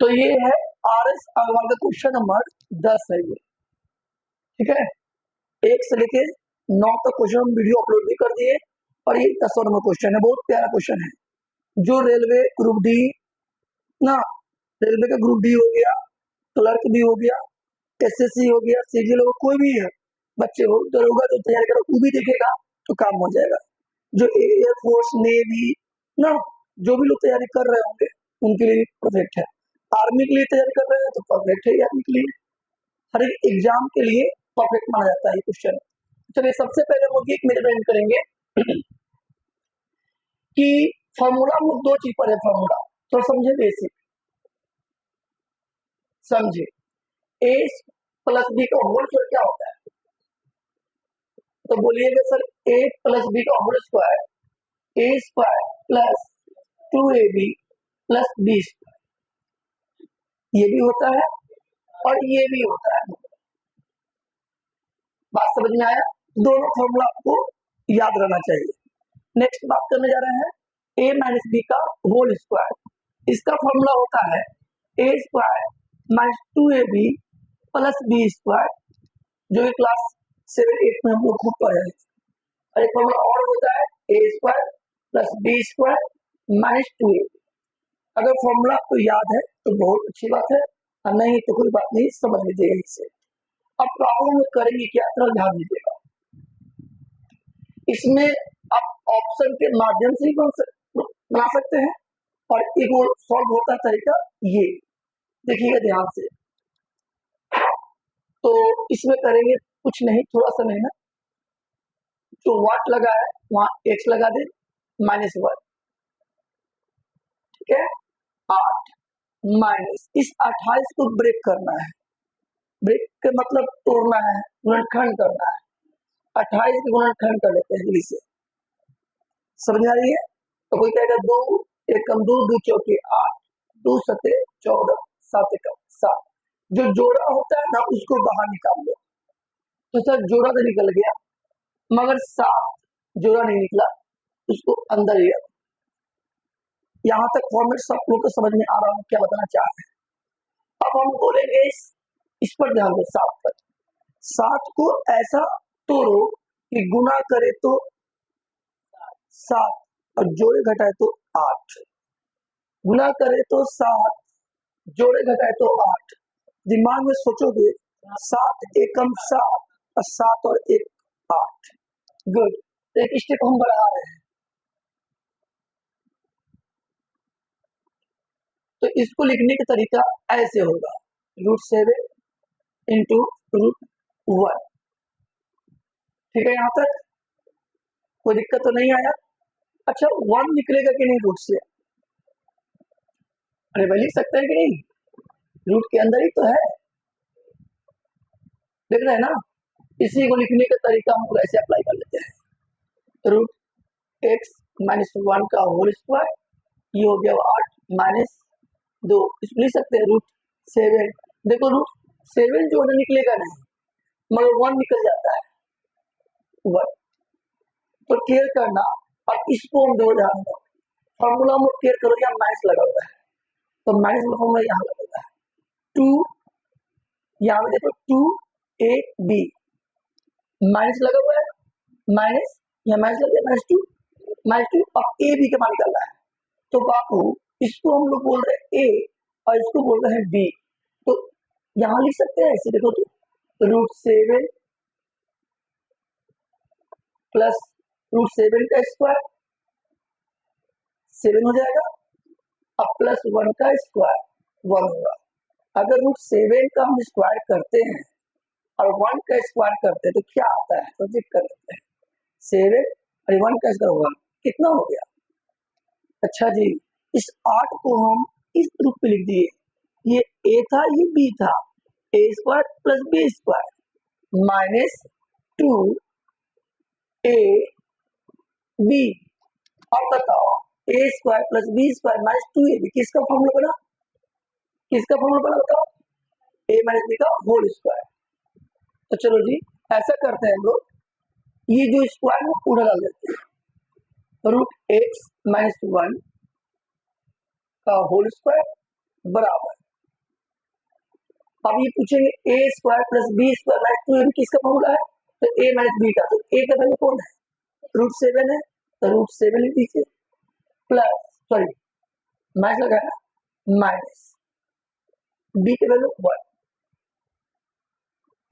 तो ये है RS अग्रवाल का क्वेश्चन नंबर 10 है ये, ठीक है। 1 से लेके 9 तक क्वेश्चन हम वीडियो अपलोड भी कर दिए और ये 10वां नंबर क्वेश्चन है, बहुत प्यारा क्वेश्चन है। जो रेलवे ग्रुप डी ना, रेलवे का ग्रुप डी हो गया, क्लर्क भी हो गया, SSC हो गया, CGL हो, कोई भी है बच्चे हो दरोगा जो तैयारी करो वो भी देखेगा तो काम हो जाएगा। जो एयरफोर्स नेवी ना, जो भी लोग तैयारी कर रहे होंगे उनके लिए परफेक्ट है। आर्मी के लिए तैयारी कर रहे हैं तो परफेक्ट है, आर्मी के लिए हर एक एग्जाम के लिए परफेक्ट माना जाता है ये क्वेश्चन। चलिए सबसे पहले हम लोग एक मेजरमेंट करेंगे कि फॉर्मूला हम लोग 2 चीज पर है फॉर्मूला, तो समझे बेसिक, समझे a प्लस b का होल स्क्वायर क्या होता है, तो बोलिएगा सर a प्लस b का whole square a square plus 2ab plus b square, ये भी होता है और ये भी होता है। बात समझ में आया? दोनों फॉर्मूला आपको याद रहना चाहिए। नेक्स्ट बात करने जा रहे हैं a माइनस बी का होल स्क्वायर, इसका फॉर्मूला होता है a square minus 2ab plus b square, जो कि क्लास 7-8 में हम लोग खूब पढ़े हैं। और एक फॉर्मूला और होता है a square plus b square minus 2ab। अगर फॉर्मूला आपको याद है तो बहुत अच्छी बात है, और नहीं तो कोई बात नहीं, समझ लीजिएगा इसे। अब प्रॉब्लम करेंगे क्या, थोड़ा ध्यान दीजिएगा। इसमें आप ऑप्शन के माध्यम से ही बना सकते हैं और एक और सॉल्व होता है तरीका ये, देखिएगा ध्यान से। तो इसमें करेंगे कुछ नहीं, थोड़ा सा मेहनत, जो वाट लगा है वहां x लगा दे -1, ठीक है। 8 माइनस इस 28 को ब्रेक करना है, ब्रेक का मतलब तोड़ना है, गुणनखंड करना है। 28 के गुणनखंड कर लेते हैं जल्दी से, समझ आ रही है? तो कोई कहेगा 2 एकम 2, 2 चौके 8, 2 सते 14, 7 एकम 7। जो जोड़ा होता है ना उसको बाहर निकाल लो, तो सर जोड़ा तो निकल गया मगर 7 जोड़ा नहीं निकला, उसको अंदर ही। यहाँ तक फॉर्मेट सब लोग को समझ में आ रहा हूँ क्या बताना चाह रहे हैं। अब हम बोलेंगे इस पर ध्यान दो, 7 पर। 7 को ऐसा तोड़ो कि गुना करे तो 7 और जोड़े घटाए तो 8, गुना करे तो 7 जोड़े घटाए तो 8। दिमाग में सोचोगे 7 एकम 7 और 7 और 1 8। गुड, एक स्टेप हम बढ़ा रहे हैं। तो इसको लिखने का तरीका ऐसे होगा, √7 इंटू √1, ठीक है। यहाँ तक कोई दिक्कत तो नहीं आया? अच्छा 1 निकलेगा कि नहीं रूट से? अरे भाई लिख सकते हैं कि नहीं, रूट के अंदर ही तो है, देख रहे हैं ना। इसी को लिखने का तरीका हम ऐसे अप्लाई कर लेते हैं, √x माइनस 1 का होल स्क्वायर, ये हो गया 8 माइनस 2, इसको लिख सकते हैं √7। देखो √7 जो है निकलेगा नहीं, मगर 1 निकल जाता है, 1। तो केयर करना, और इसको हम दो ध्यान दो, फॉर्मूला में केयर करो, यहाँ माइनस लगा हुआ है, तो माइनस का फॉर्मूला यहाँ लगेगा 2, यहाँ पे देखो 2ab माइनस लगा हुआ है, माइनस यहाँ माइनस लग गया -2 और ए बी का मान निकालना है। तो बापू इसको हम लोग बोल रहे हैं a और इसको बोल रहे हैं b, तो यहाँ लिख सकते हैं ऐसे, देखो तो √7 प्लस √7 का स्क्वायर 7 हो जाएगा, अब प्लस 1 का स्क्वायर 1 होगा। अगर √7 का हम स्क्वायर करते हैं और 1 का स्क्वायर करते हैं तो क्या आता है, तो चेक कर लेते हैं। 7 और 1 का स्क्वायर 1, कितना हो गया? अच्छा जी, इस 8 को हम इस रूप में लिख दिए, ये a था ये b था, a square plus b square minus 2ab। अब बताओ a square plus b square minus 2ab किसका फॉर्मूला बना, किसका फॉर्मूला बना बताओ? a माइनस b का होल स्क्वायर। तो चलो जी ऐसा करते हैं हम लोग, ये जो स्क्वायर है पूरा डाल देते हैं, √x माइनस 1 का होल स्क्वायर बराबर अब ये पूछेंगे a square plus b square minus two a b किसका फॉर्मूला है, तो ए माइनस बी का, तो ए का वैल्यू कौन है, √7 है, तो √7 लिख दीजिए प्लस सॉरी माइनस लगाना माइनस बी के वैल्यू 1।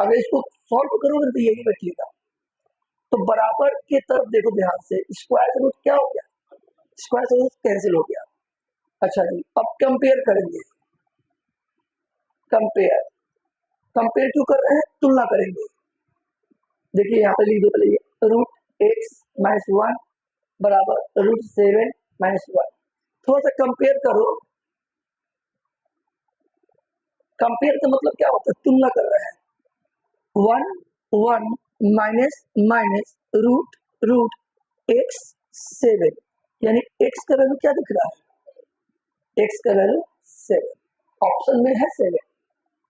अगर इसको सॉल्व करोगे तो यही बैठिएगा, तो बराबर के तरफ देखो ध्यान से, स्क्वायर से रूट क्या हो गया, स्क्वायर से रूट कैंसिल हो गया। अच्छा जी, अब कंपेयर करेंगे, कंपेयर कंपेयर क्यों कर रहे हैं, तुलना करेंगे। देखिए यहाँ पे लिख दो पहले, √x माइनस 1 बराबर √7 माइनस 1। थोड़ा सा कंपेयर करो, कंपेयर का मतलब क्या होता है, तुलना कर रहे हैं। 1 1 माइनस माइनस रूट x 7, यानी x का वैल्यू क्या दिख रहा है, x का वैल्यू 7, ऑप्शन में है 7,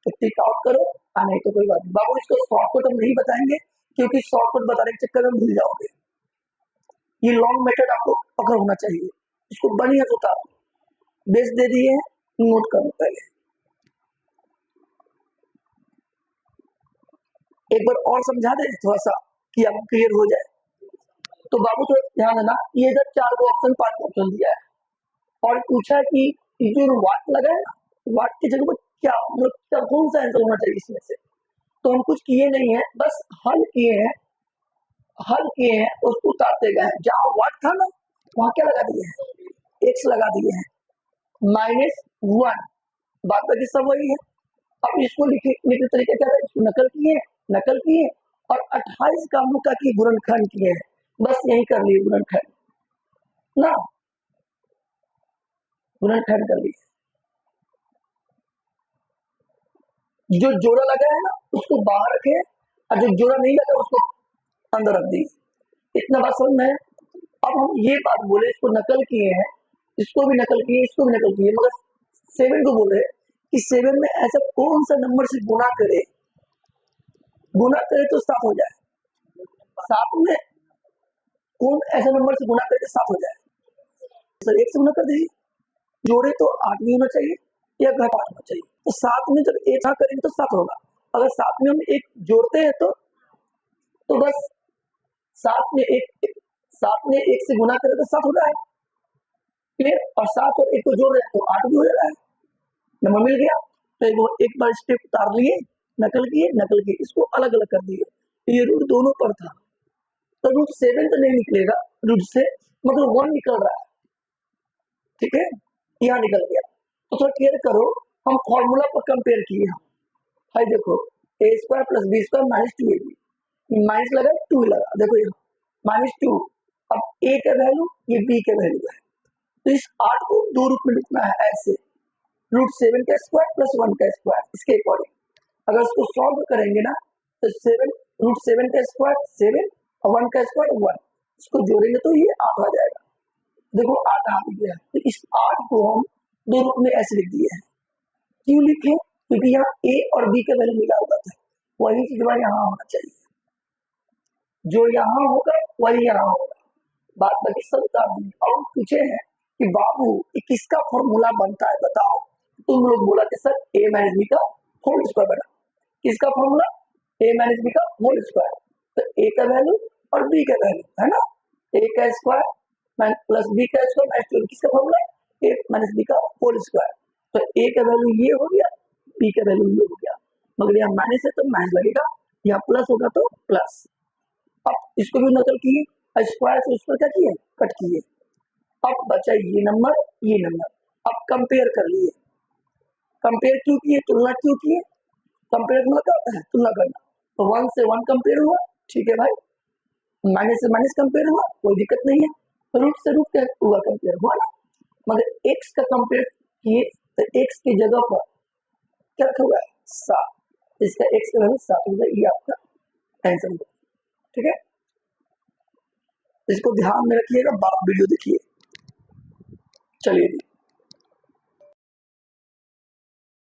तो टिक आउट करो। नहीं तो कोई बात नहीं बाबू, इसको शॉर्टकट हम नहीं बताएंगे क्योंकि शॉर्टकट बताने के चक्कर में भूल जाओगे। ये लॉन्ग मेथड आपको पकड़ होना चाहिए, इसको बढ़िया से उतारो, बेस दे दिए हैं, नोट कर लो पहले। एक बार और समझा दे थोड़ा सा कि आपको क्लियर हो जाए। तो बाबू थोड़ा ध्यान देना, ये इधर 4 ऑप्शन 5 ऑप्शन दिया है और पूछा है कि जो वाट लगा है ना, वाट की जगह पर क्या मतलब कौन सा आंसर होना चाहिए इसमें से। तो हम कुछ किए नहीं है, बस हल किए हैं, उसको उतारते गए हैं। जहाँ वाट था ना वहां क्या लगा दिए हैं, एक्स लगा दिए हैं, -1, बात बाकी सब वही है। अब इसको लिखने तरीका क्या था, इसको नकल किए और 28 का मुक्का की गुणनखंड किए हैं, बस यही कर लिए गुणनखंड ना, गुणनखंड कर लिए। जो जोड़ा लगा है ना उसको बाहर रखे और जो जोड़ा नहीं लगा उसको अंदर रख दिए। इतना बात समझ में। अब हम ये बात बोले, इसको नकल किए हैं, इसको भी नकल किए, इसको भी नकल किए, मगर 7 को बोले कि 7 में ऐसा कौन सा नंबर से गुना करे तो 7 हो जाए, 7 में कौन ऐसा नंबर से गुना करे तो 7 हो जाए। सर 1 से गुना कर दीजिए, जोड़े तो 8 में होना चाहिए या घटा होना चाहिए, तो 7 में जब 1 करेंगे तो 7 होगा। अगर 7 में हम 1 जोड़ते हैं तो बस 7 में 1 से गुना करें तो 7 हो रहा है, क्लियर। और 7 और 1 को जोड़ रहे हैं तो 8 भी हो जा रहा है, नंबर मिल गया। तो एक बार स्टेप उतार लिए, नकल किए, इसको अलग अलग कर दिए। ये रूट दोनों पर था, तो √7 तो नहीं निकलेगा रूट से, मतलब 1 निकल रहा है, ठीक है, यहाँ निकल गया। तो थोड़ा क्लियर करो, हम फॉर्मूला पर कंपेयर किए हम, हाई देखो a² + b² - 2ab, माइनस लगा 2 लगा, देखो यहाँ -2। अब a का वैल्यू ये b का वैल्यू है, तो इस 8 को 2 रूप में लिखना है ऐसे, √7 का स्क्वायर + 1 का स्क्वायर, इसके अकॉर्डिंग अगर इसको सॉल्व करेंगे ना तो √7 का स्क्वायर 7 और 1 का स्क्वायर 1, इसको जोड़ेंगे तो ये 8 आ जाएगा। देखो 8 आ गया, तो इस 8 को हम 2 रूप में ऐसे लिख दिए हैं। क्यों लिखे, क्योंकि यहाँ a और b का वैल्यू मिला हुआ था, वही चीज यहाँ होना चाहिए, जो यहाँ होगा वही यहाँ होगा, बात बाकी सब उतार दी। और पूछे हैं कि बाबू किसका फॉर्मूला बनता है बताओ, तुम लोग बोला कि सर a - b का होल स्क्वायर बना, किसका फॉर्मूला, a - b का होल स्क्वायर, तो a का वैल्यू और b का वैल्यू है ना, a का स्क्वायर प्लस b का स्क्वायर -2, किसका फॉर्मूला, a - b का होल स्क्वायर। तो a का वैल्यू ये हो गया, b का वैल्यू ये हो गया, मगर यहाँ माइनस है तो माइनस लगेगा, यहाँ प्लस होगा तो प्लस। अब इसको भी नकल किए, स्क्वायर से उस पर क्या किए, कट किए, अब बचा ये नंबर। अब कंपेयर कर लिए, कंपेयर क्यों किए, तुलना क्यों किए, कंपेयर मतलब क्या होता है, तुलना करना। तो 1 से 1 कंपेयर हुआ, ठीक है भाई, माइनस से माइनस कंपेयर हुआ, कोई दिक्कत नहीं है, रूट से रूट हुआ कंपेयर हुआ ना, मगर x का कंपेयर किए तो x की जगह पर क्या रखा हुआ है, 7, इसका x का वैल्यू 7 होगा, ये आपका आंसर होगा, ठीक है। इसको ध्यान में रखिएगा, बात वीडियो देखिए, चलिए।